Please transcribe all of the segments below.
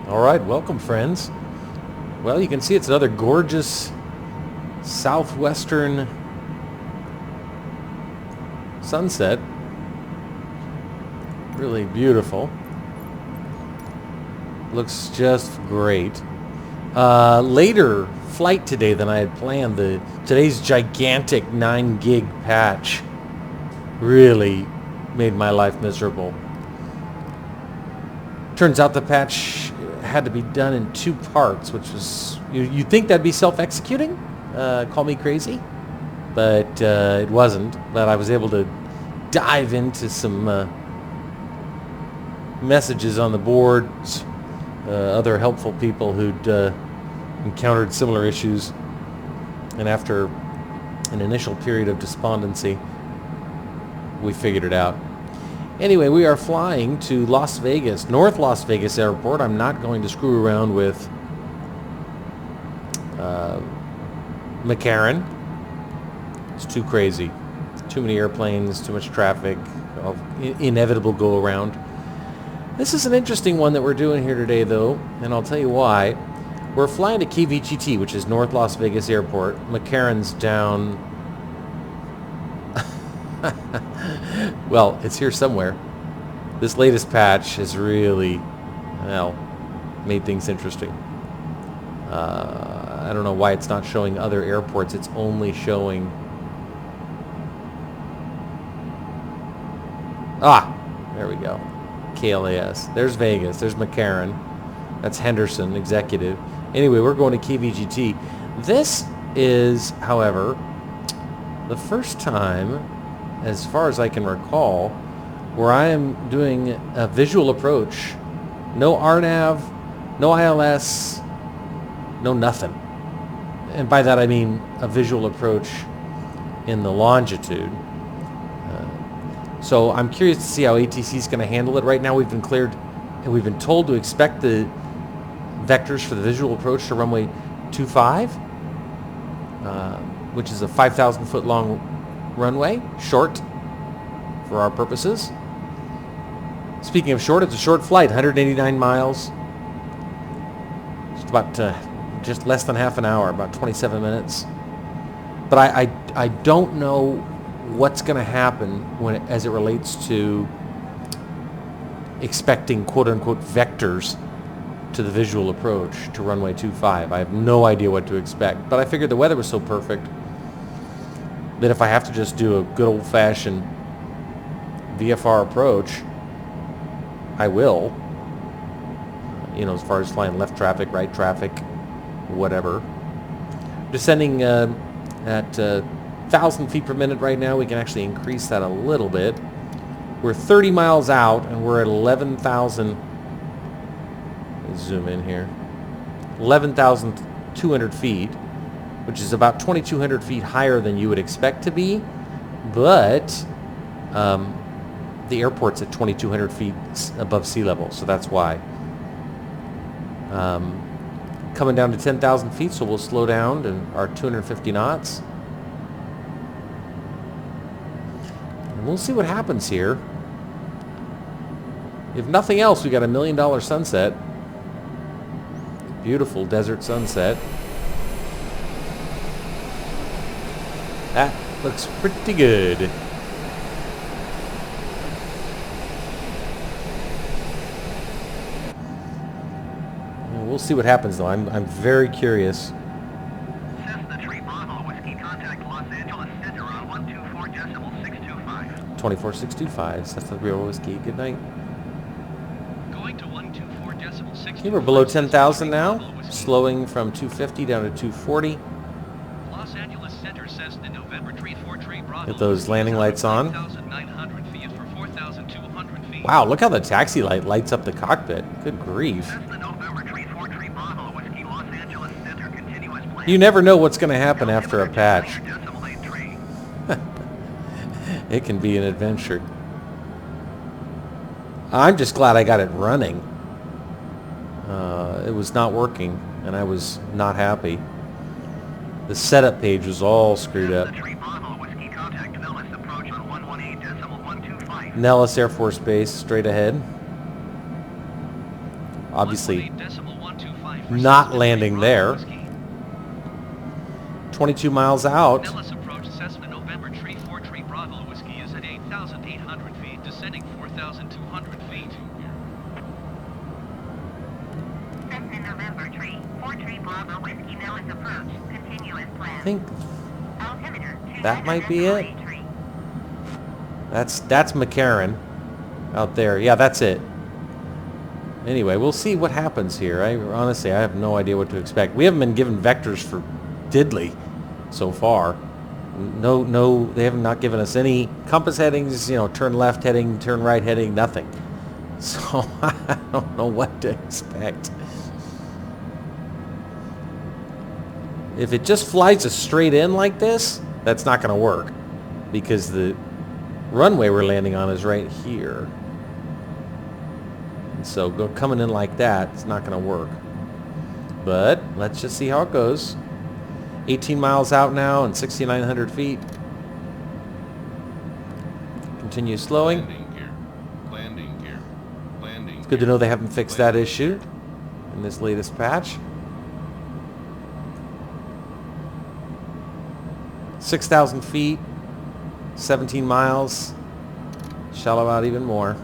All right, welcome friends. Well, you can see it's another gorgeous southwestern sunset. Really beautiful. Looks just great. Later flight today than I had planned. Today's gigantic 9 gig patch really made my life miserable. Turns out the patch had to be done in 2 parts, which was, you'd think that'd be self-executing. Call me crazy, but it wasn't. But I was able to dive into some messages on the boards, other helpful people who'd encountered similar issues, and after an initial period of despondency, we figured it out. Anyway, we are flying to Las Vegas, North Las Vegas Airport. I'm not going to screw around with McCarran. It's too crazy. Too many airplanes, too much traffic, inevitable go around. This is an interesting one that we're doing here today, though, and I'll tell you why. We're flying to KVGT, which is North Las Vegas Airport. McCarran's down... well, it's here somewhere. This latest patch has really, well, made things interesting. I don't know why it's not showing other airports. It's only showing... Ah! There we go. KLAS. There's Vegas. There's McCarran. That's Henderson, executive. Anyway, we're going to KVGT. This is, however, the first time, as far as I can recall, where I am doing a visual approach. No RNAV, no ILS, no nothing. And by that I mean a visual approach in the Longitude. So I'm curious to see how ATC is going to handle it. Right now we've been cleared and we've been told to expect the vectors for the visual approach to runway 25, which is a 5,000 foot long runway, short for our purposes. Speaking of short, it's a short flight, 189 miles. Just about just less than half an hour, about 27 minutes. But I don't know what's going to happen as it relates to expecting quote-unquote vectors to the visual approach to runway 25. I have no idea what to expect, but I figured the weather was so perfect that if I have to just do a good old-fashioned VFR approach, I will. You know, as far as flying left traffic, right traffic, whatever. Descending at 1,000 feet per minute right now. We can actually increase that a little bit. We're 30 miles out and we're at 11,000. Zoom in here. 11,200 feet, which is about 2,200 feet higher than you would expect to be, but the airport's at 2,200 feet above sea level, so that's why. Coming down to 10,000 feet, so we'll slow down to our 250 knots. And we'll see what happens here. If nothing else, we got $1 million sunset. Beautiful desert sunset. That looks pretty good. We'll see what happens, though. I'm very curious. Cessna 3 Bravo Whiskey, contact Los Angeles Center on 124.625. 24625. Cessna 3 Bravo Whiskey. Good night. Going to 124.625. Okay, we're below 10,000 now. Slowing from 250 down to 240. Los Angeles Center Cessna November 34 Bravo. Get those landing lights on. 9,900 feet for 4,200 feet. Wow, look how the taxi light lights up the cockpit. Good grief. Cessna November 343 Bravo Whiskey, Los Angeles Center continuous plan. You never know what's going to happen after a patch. It can be an adventure. I'm just glad I got it running. It was not working, and I was not happy. The setup page was all screwed up. Nellis Air Force Base, straight ahead. Obviously not landing there. 22 miles out. Nellis approach Cessna November Tree 4 Tree Bravo Whiskey is at 8,800 feet, descending 4,200 feet. Cessna November Tree 4 Tree Bravo Whiskey Nellis approach, continuous plan. I think Altimeter that might be it. That's McCarran out there. Yeah, that's it. Anyway, we'll see what happens here. Honestly, I have no idea what to expect. We haven't been given vectors for diddly so far. No, they have not given us any compass headings, you know, turn left heading, turn right heading, nothing. So I don't know what to expect. If it just flies us straight in like this, that's not going to work, because the runway we're landing on is right here. And so coming in like that, it's not going to work. But let's just see how it goes. 18 miles out now and 6,900 feet. Continue slowing. It's good to know they haven't fixed that issue in this latest patch. 6,000 feet, 17 miles, shallow out even more.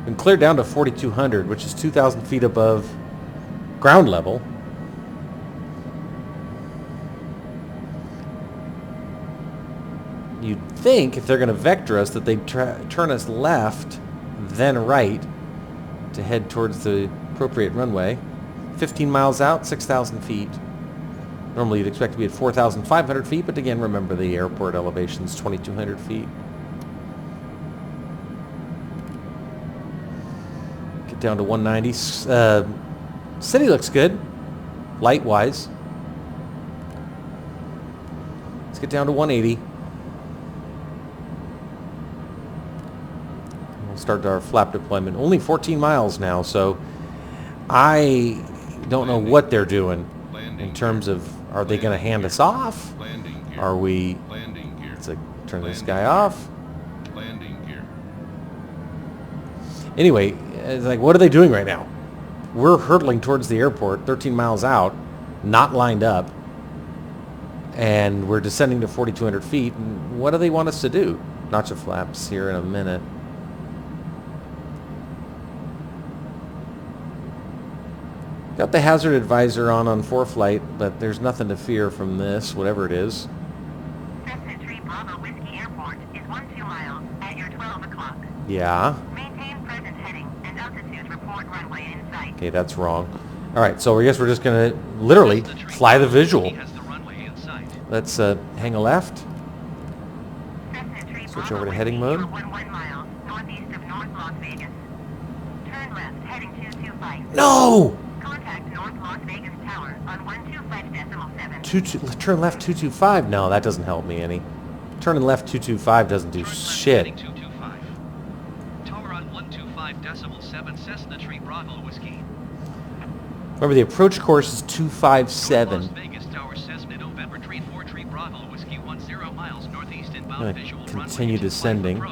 Been cleared down to 4,200, which is 2,000 feet above ground level. You'd think if they're going to vector us that they'd turn us left, then right, to head towards the appropriate runway. 15 miles out, 6,000 feet. Normally you'd expect to be at 4,500 feet, but again, remember the airport elevation is 2,200 feet. Get down to 190. City looks good, light-wise. Let's get down to 180. We'll start our flap deployment. Only 14 miles now, so I don't know what they're doing in terms of, are they going to hand us off? Are we... Let's turn this guy off. Anyway, it's like, what are they doing right now? We're hurtling towards the airport, 13 miles out, not lined up, and we're descending to 4,200 feet. And what do they want us to do? Notch of flaps here in a minute. Got the hazard advisor on 4-flight, but there's nothing to fear from this, whatever it is. Cessna Tree Bravo Whiskey Airport is 12 miles at your 12 o'clock. Yeah. Maintain present heading and altitude report runway in sight. Okay, that's wrong. All right, so I guess we're just going to literally fly the visual. Let's hang a left. Switch over to heading mode. 11 miles northeast of North Las Vegas. Turn left heading 225. No! North Las Vegas Tower on 125.7. Turn left 225. No, that doesn't help me any. Turning left 225 doesn't do shit. Tower on 125.7 Cessna Tree Bravo Whiskey. Remember, the approach course is 257. Las Vegas Tower Cessna November Tree 4 Tree Bravo Whiskey 10 miles northeast inbound visual continue descending.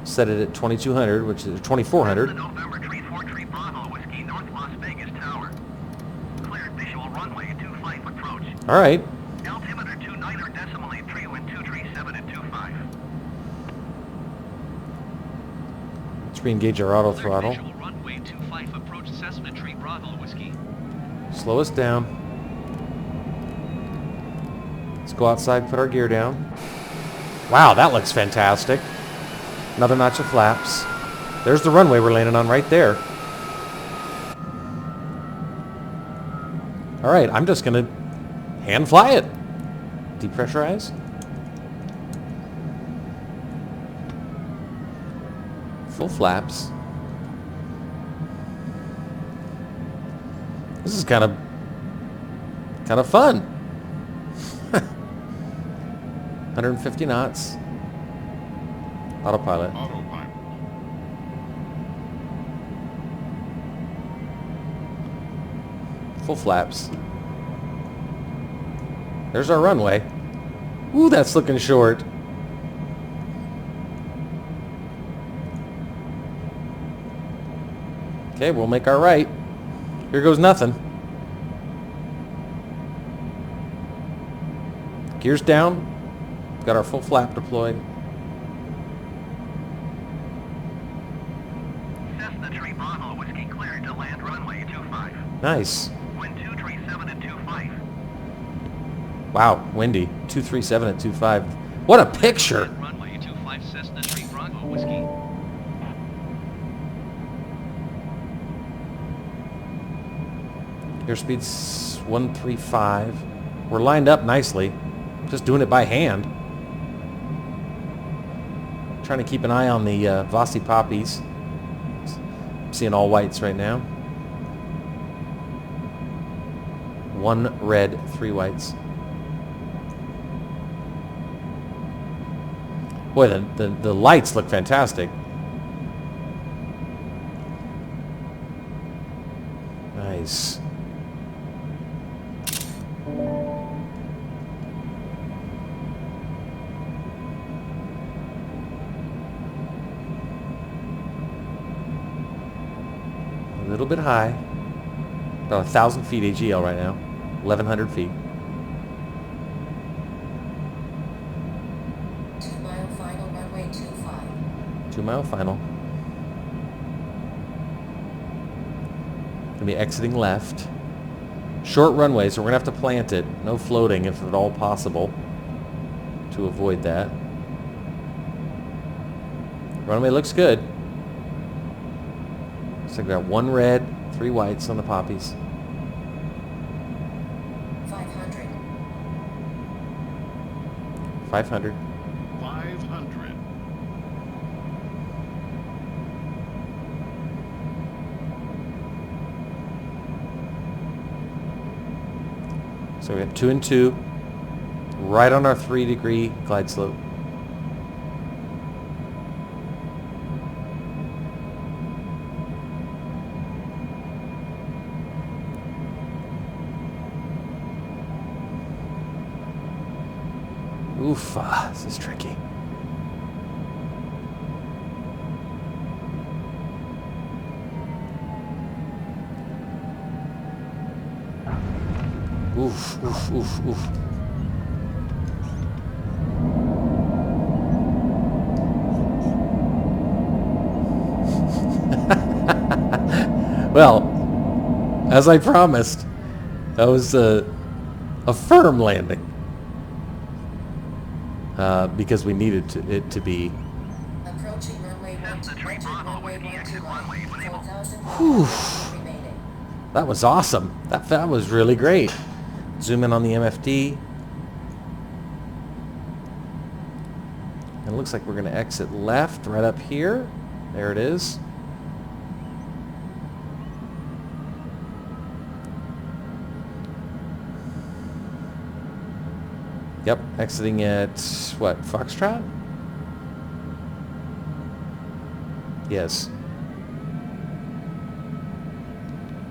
Set it at 2,200, which is 2,400. November Tree 4 Tree Bravo Whiskey North Las Vegas Tower. Cleared visual runway 25 approach. All right. Altimeter 29 or decimal 3 wind 237 at 25. Let's re-engage our auto throttle. Visual runway 25 approach Cessna Tree Bravo Whiskey. Slow us down. Let's go outside, put our gear down. Wow, that looks fantastic. Another notch of flaps. There's the runway we're landing on right there. All right, I'm just going to hand fly it. Depressurize. Full flaps. This is kind of fun. 150 knots. Autopilot. Full flaps. There's our runway. Ooh, that's looking short. Okay, we'll make our right. Here goes nothing. Gears down. Got our full flap deployed. Cessna Tree Bravo Whiskey cleared to land runway 25. Nice. Wind 237 at 25. Wow, windy. 237 at 25. What a picture! Runway 25 Cessna Tree Bravo Whiskey. Airspeed's 135. We're lined up nicely. Just doing it by hand. Trying to keep an eye on the Vossi poppies. I'm seeing all whites right now. 1 red, 3 whites. Boy, the lights look fantastic. Nice. A little bit high. About 1,000 feet AGL right now. 1,100 feet. 2-mile final, runway 25. 2-mile final. Gonna be exiting left. Short runway, so we're gonna have to plant it. No floating if at all possible to avoid that. Runway looks good. So we got 1 red, 3 whites on the poppies. 500. 500. 500. So we have 2 and 2. Right on our 3-degree glide slope. Oof, this is tricky. Oof, oof, oof, oof. Well, as I promised, that was a firm landing. Because we needed it to be. Approaching runway 12. Cessna Tree Bravo Whiskey exit runway when able. 4,000 remaining. That was awesome. That was really great. Zoom in on the MFD. And it looks like we're going to exit left right up here. There it is. Yep, exiting at, what, Foxtrot? Yes.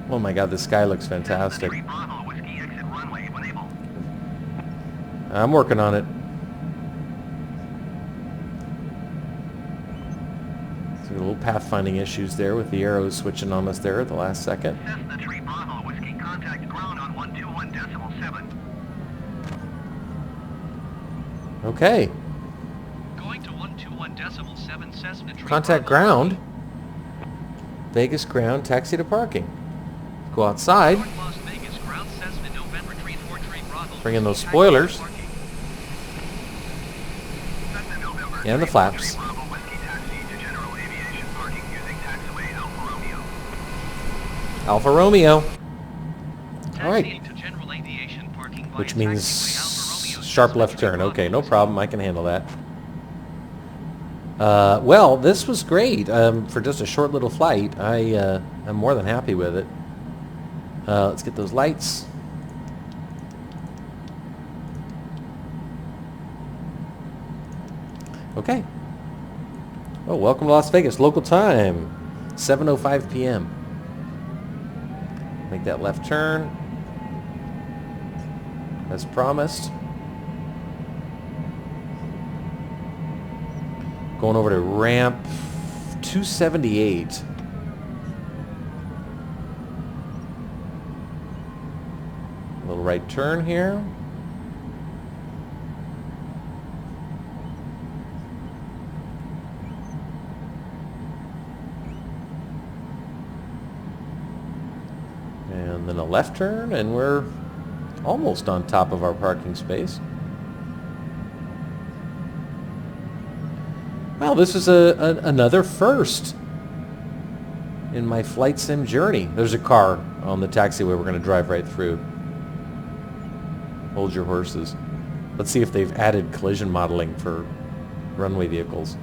Oh my god, the sky looks fantastic. Cessna Tree Bravo Whiskey exit runway when able. I'm working on it. So a little pathfinding issues there with the arrows switching on us there at the last second. Cessna Tree Bravo Whiskey contact ground on 121.7. Okay. Going to 121.7 Cessna Tree Contact Bravo ground. Vegas ground, taxi to parking. Go outside. North Las Vegas ground Cessna November 34 Bravo. Bring in those spoilers. Cessna November And the flaps. Bravo Whiskey taxi to general aviation parking using taxiway Alfa Romeo. Alfa Romeo. All right. Taxiing to general aviation parking via Which means taxiway Alfa Romeo, sharp Cessna left Tree turn. Bravo Okay, no Whiskey. problem. I can handle that. Well, this was great. For just a short little flight, I'm more than happy with it. Let's get those lights. Okay. Oh, welcome to Las Vegas. Local time, 7:05 p.m. Make that left turn as promised. Going over to ramp 278. Little right turn here. And then a left turn, and we're almost on top of our parking space. Well, this is another first in my flight sim journey. There's a car on the taxiway we're going to drive right through. Hold your horses. Let's see if they've added collision modeling for runway vehicles.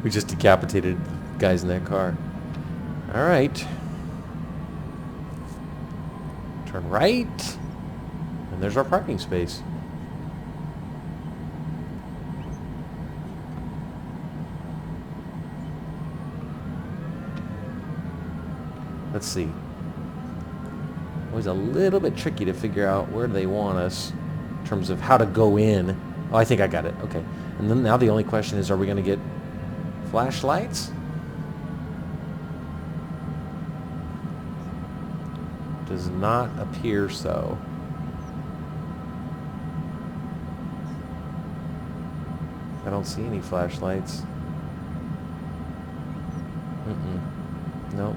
We just decapitated guys in that car. All right. Turn right. And there's our parking space. Let's see. Always a little bit tricky to figure out where they want us in terms of how to go in. Oh, I think I got it. Okay. And then now the only question is, are we going to get flashlights? Does not appear so. I don't see any flashlights. Nope.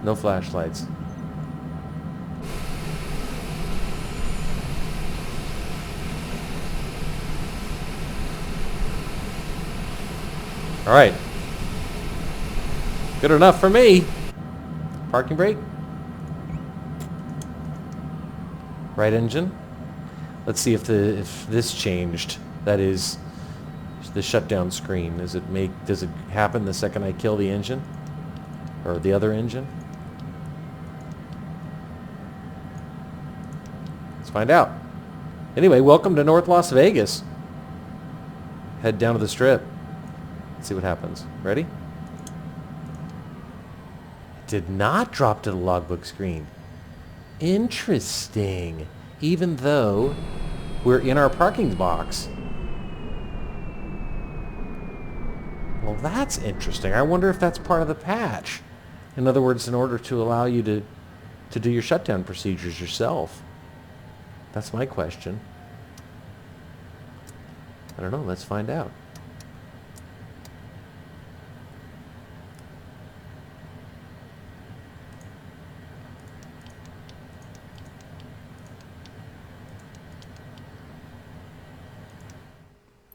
No flashlights. All right. Good enough for me. Parking brake. Right engine. Let's see if this changed. That is the shutdown screen. Does it happen the second I kill the engine? Or the other engine? Let's find out. Anyway, welcome to North Las Vegas. Head down to the strip. Let's see what happens. Ready? It did not drop to the logbook screen. Interesting. Even though we're in our parking box. Well, that's interesting. I wonder if that's part of the patch. In other words, in order to allow you to do your shutdown procedures yourself. That's my question. I don't know. Let's find out.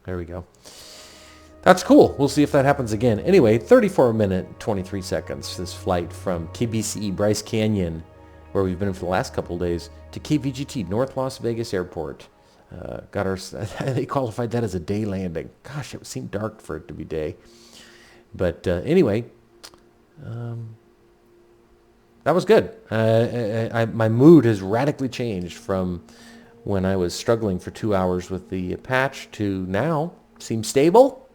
There we go. That's cool. We'll see if that happens again. Anyway, 34 minutes, 23 seconds. This flight from KBCE Bryce Canyon, where we've been for the last couple of days, to KVGT, North Las Vegas Airport. Got our. They qualified that as a day landing. Gosh, it seemed dark for it to be day. But anyway, that was good. My mood has radically changed from when I was struggling for 2 hours with the patch to now. Seems stable.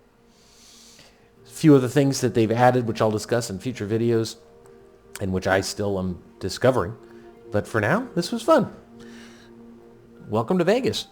A few of the things that they've added, which I'll discuss in future videos, and which I still am discovering. But for now, this was fun. Welcome to Vegas.